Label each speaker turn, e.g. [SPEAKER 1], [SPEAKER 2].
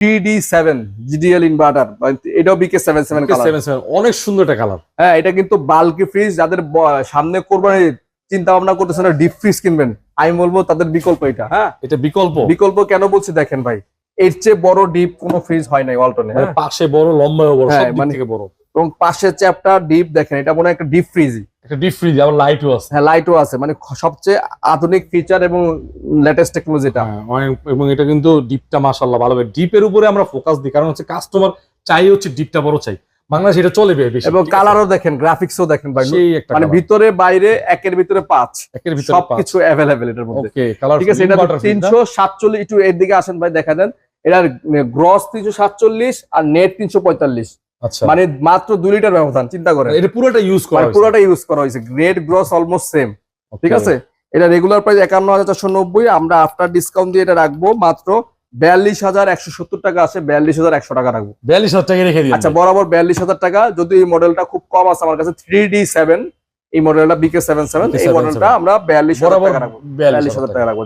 [SPEAKER 1] 3D7 GDL inverter, এটাও BK77 colour.
[SPEAKER 2] অনেক সুন্দর একটা কালার।
[SPEAKER 1] হ্যাঁ, এটা কিন্তু বাল্কি ফ্রিজ, যাদের সামনে কোরবানি চিন্তা ভাবনা করতেছেন ডিপ ফ্রিজ কিনবেন, আমি বলবো তাদের বিকল্প এটা। হ্যাঁ,
[SPEAKER 2] এটা বিকল্প।
[SPEAKER 1] বিকল্প কেন বলছি দেখেন ভাই, এর চেয়ে বড় ডিপ কোনো ফ্রিজ হয় নাই ওয়ালটনে।
[SPEAKER 2] মানে পাশে বড়, লম্বায়ও বড়, সব দিক
[SPEAKER 1] মানে
[SPEAKER 2] থেকে বড়,
[SPEAKER 1] এবং পাশে চ্যাপ্টার ডিপ দেখেন, এটা মনে হয় একটা ডিপ ফ্রিজই।
[SPEAKER 2] একটা ডিপ ফ্রিজ, আবার লাইটও আছে।
[SPEAKER 1] হ্যাঁ, লাইটও আছে, মানে সবচেয়ে আধুনিক ফিচার এবং লেটেস্ট টেকনোলজি এটা।
[SPEAKER 2] এবং এটা কিন্তু ডিপটা মাশাআল্লাহ ভালো। ডিপের উপরে আমরা ফোকাস দিই, কারণ হচ্ছে কাস্টমার চাই হচ্ছে ডিপটা বড় চাই, বাংলাদেশে এটা চলে বেশি।
[SPEAKER 1] এবং কালারও দেখেন, গ্রাফিক্সও দেখেন ভাই, মানে ভিতরে বাইরে একের ভিতরে 5,
[SPEAKER 2] একের ভিতরে
[SPEAKER 1] সবকিছু अवेलेबल এটার মধ্যে।
[SPEAKER 2] ওকে, কালার
[SPEAKER 1] ঠিক আছে, এটা 347, একটু এর দিকে আসেন ভাই, দেখা দেন এটার গ্রস 347 আর নেট 345।
[SPEAKER 2] আচ্ছা,
[SPEAKER 1] মানে মাত্র 2 লিটার ব্যবধান, চিন্তা করেন।
[SPEAKER 2] এটা পুরোটা ইউজ করা হয়েছে,
[SPEAKER 1] পুরোটা ইউজ করা হয়েছে, গ্রেড গ্রস অলমোস্ট সেম। ঠিক আছে, এটা রেগুলার প্রাইস 51,490, আমরা আফটার ডিসকাউন্ট দিয়ে এটা রাখবো মাত্র 42,170 টাকা আছে, 42,100 টাকা রাখবো।
[SPEAKER 2] 42,000 টাকা রেখে দিন।
[SPEAKER 1] আচ্ছা, বরাবর 42,000 টাকা। যদি এই মডেলটা খুব কম আছে আমার কাছে, 3D7, এই মডেলটা BK77, এই মডেলটা আমরা 42,000 টাকা রাখবো, 42,000 টাকা রাখবো।